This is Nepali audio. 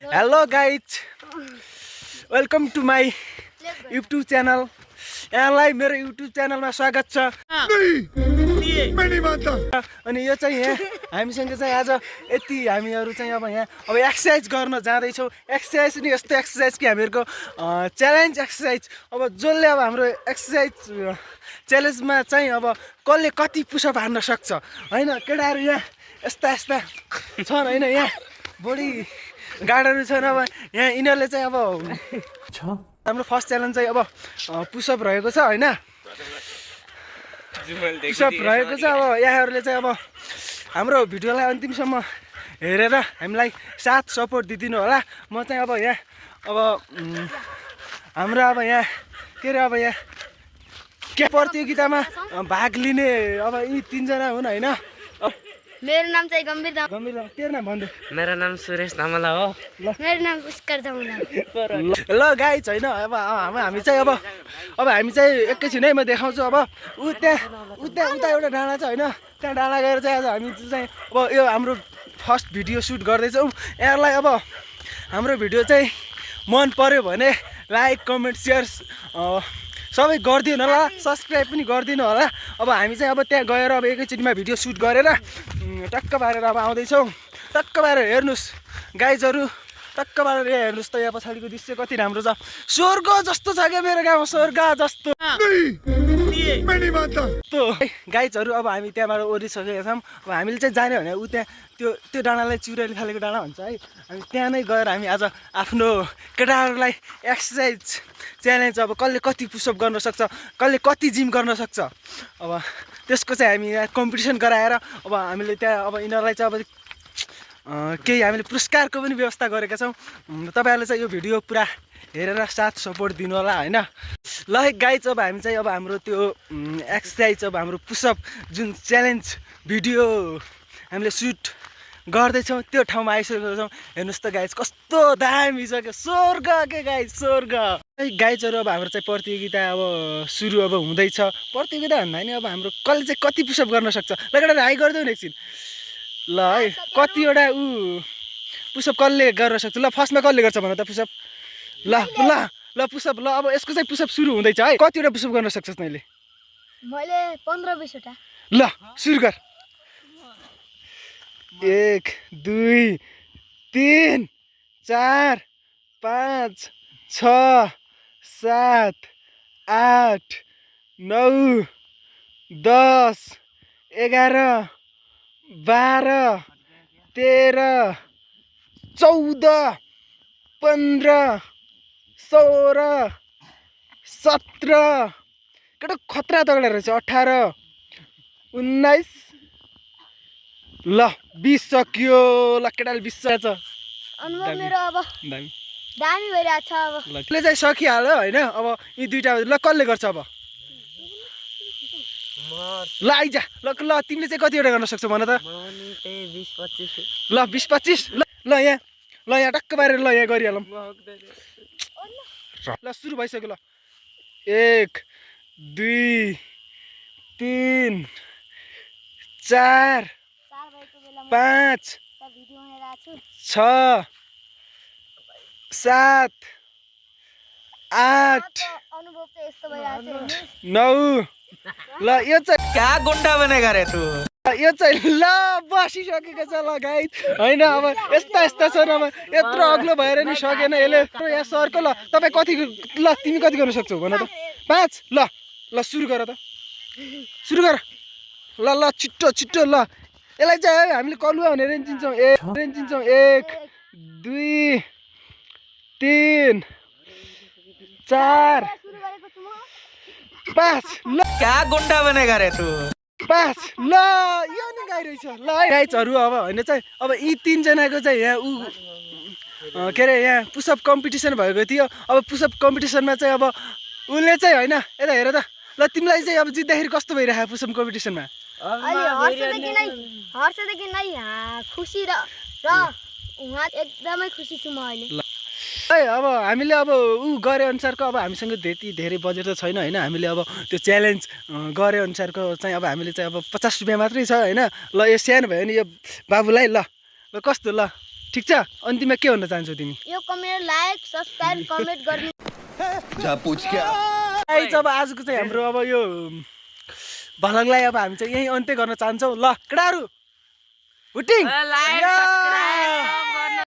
Hello guys welcome to my YouTube channel. यहाँलाई मेरो युट्युब च्यानलमा स्वागत छ। अनि यो चाहिँ यहाँ हामीसँग चाहिँ आज यति हामीहरू चाहिँ अब यहाँ अब एक्सर्साइज गर्न जाँदैछौँ। एक्सर्साइज नि यस्तो एक्सर्साइज कि हामीहरूको च्यालेन्ज एक्सर्साइज। अब जसले अब हाम्रो एक्सर्साइज च्यालेन्जमा चाहिँ अब कसले कति पुसअप हान्न सक्छ होइन। केटाहरू यहाँ यस्ता यस्ता छन् होइन, यहाँ बढी गाडीहरू छन्। अब यहाँ यिनीहरूले चाहिँ अब हाम्रो फर्स्ट च्यालेन्ज चाहिँ अब पुसअप रहेको छ होइन, पुसअप रहेको छ। अब यहाँहरूले चाहिँ अब हाम्रो भिडियोलाई अन्तिमसम्म हेरेर हामीलाई साथ सपोर्ट दिइदिनु होला। म चाहिँ अब यहाँ अब हाम्रो अब यहाँ के अरे अब यहाँ के प्रतियोगितामा भाग लिने अब यी तिनजना हुन् होइन। मेरो नाम चाहिँ गम्भीर दाम। तेरो नाम भन्दै। मेरो नाम सुरेश तामाला हो। मेरो नाम पुष्कर तामाला। ल गाइज होइन, अब हामी चाहिँ अब हामी चाहिँ एकैछिनै म देखाउँछु। अब उता एउटा डाँडा छ होइन, त्यहाँ डाँडा गएर चाहिँ आज हामी चाहिँ अब यो हाम्रो फर्स्ट भिडियो सुट गर्दैछौँ। यहाँलाई अब हाम्रो भिडियो चाहिँ मन पर्यो भने लाइक कमेन्ट सेयर सबै गरिदिनु होला, सब्सक्राइब पनि गरिदिनु होला। अब हामी चाहिँ अब त्यहाँ गएर अब एकैचोटिमा भिडियो सुट गरेर टक्क पारेर अब आउँदैछौँ। टक्क पारेर हेर्नुहोस् गाइजहरू, टक्क पारेर हेर्नुहोस् त यहाँ पछाडिको दृश्य कति राम्रो छ। स्वर्ग जस्तो छ क्या मेरो गाउँमा, स्वर्ग जस्तो। गाइजहरू अब हामी त्यहाँबाट ओरिसकेका छौँ। अब हामीले चाहिँ जाने भने ऊ त्यहाँ त्यो डाँडालाई चिउराली फालेको डाँडा भन्छ है। हामी त्यहाँ नै गएर हामी आज आफ्नो केटाहरूलाई एक्सर्साइज च्यालेन्ज अब कसले कति पुसअप गर्न सक्छ, कसले कति जिम गर्न सक्छ, अब त्यसको चाहिँ हामी यहाँ कम्पिटिसन गराएर अब हामीले त्यहाँ अब यिनीहरूलाई चाहिँ अब केही हामीले पुरस्कारको पनि व्यवस्था गरेका छौँ। तपाईँहरूले चाहिँ यो भिडियो पुरा हेरेर साथ सपोर्ट दिनु होला होइन। ल गाइज अब हामी चाहिँ अब हाम्रो त्यो एक्सर्साइज अब हाम्रो पुसअप जुन च्यालेन्ज भिडियो हामीले सुट गर्दैछौँ त्यो ठाउँमा आइसकेको छौँ। हेर्नुहोस् त गाइज कस्तो दामी छ क्या, स्वर्ग के गाइज, स्वर्ग। गाइजहरू अब हाम्रो चाहिँ प्रतियोगिता अब सुरु अब हुँदैछ। प्रतियोगिता भन्दा नि अब हाम्रो कसले चाहिँ कति पुसअप गर्न सक्छ। ल केटा हाई गरिदेऊ न एकछिन। ल है कतिवटा पुसअप कसले गर्न सक्छ। ल फर्स्टमा कसले गर्छ भन त पुसअप। ल ल ल पुसअप। ल अब यसको चाहिँ पुसअप सुरु हुँदैछ है। कतिवटा पुसअप गर्न सक्छस् तैँले? मैले 15-20 वटा। ल सुरु गर। 1 2 3 4 5 6 7 8 9 10 11 12 13 14 15 16 17 केटा खतरा तगडा रहेछ। 18 19 ल 20 सक्यो। ल केटाले 20 छ। अनुभव मेरो अब दामी भइरहेको छ। अब ल चाहिँ सकिहाल्यो होइन। अब यी दुईटा ल कसले गर्छ अब। ल आइजा। ल तिमीले चाहिँ कतिवटा गर्न सक्छौ भन त। 20-25। ल 20-25। ल यहाँ टक्क पारेर ल यहाँ गरिहालौँ। ल सुरु भइसक्यो। ल 1 2 3 4 5 6 7 8 अनुभव चाहिँ यस्तो भइरहेको छ। 9 ल यो चाहिँ क्या गुन्डा बनेगा रे तू। यो चाहिँ ल बसिसकेको छ। ल गाइज होइन अब यस्ता छन्। अब यत्रो अग्लो भएर नि सकेन यसले यहाँ सरको। ल तपाईँ कति, ल तिमी कति गर्न सक्छौ भन त। 5। ल सुरु गर त, सुरु गर। ल छिट्टो। ल यसलाई चाहिँ हामीले कलुवा भनेर चिन्छौँ। 1 2 3 4 5। ल क्या गुन्डा बनेगा रे तू। 5। ल यो नि गाई रहेछ। ल गाइजहरू अब होइन चाहिँ अब यी तिनजनाको चाहिँ यहाँ के अरे यहाँ पुसअप कम्पिटिसन भएको थियो। अब पुसअप कम्पिटिसनमा चाहिँ अब उसले चाहिँ होइन यता हेर त। ल तिमीलाई चाहिँ अब जित्दाखेरि कस्तो भइरहेको पुसअप कम्पिटिसनमा? हर्षदेखि नै खुसी र उहाँ एकदमै खुसी छु म अहिले। है अब हामीले अब गरे अनुसारको अब हामीसँग त्यति धेरै बजेट त छैन होइन। हामीले अब त्यो च्यालेन्ज गरे अनुसारको चाहिँ अब हामीले चाहिँ अब 50 रुपियाँ मात्रै छ होइन। ल यो सानो भयो नि यो बाबुलाई। ल कस्तो ल ठिक छ अन्तिममा के भन्न चाहन्छौ तिमी यो कमेन्ट लाइक सब्सक्राइब कमेन्ट गर्ने गाइज अब आजको चाहिँ हाम्रो अब यो भलगलाई अब हामी चाहिँ यहीँ अन्त्य गर्न चाहन्छौँ ल केटाहरू हुटिङ लाइक या! सब्सक्राइब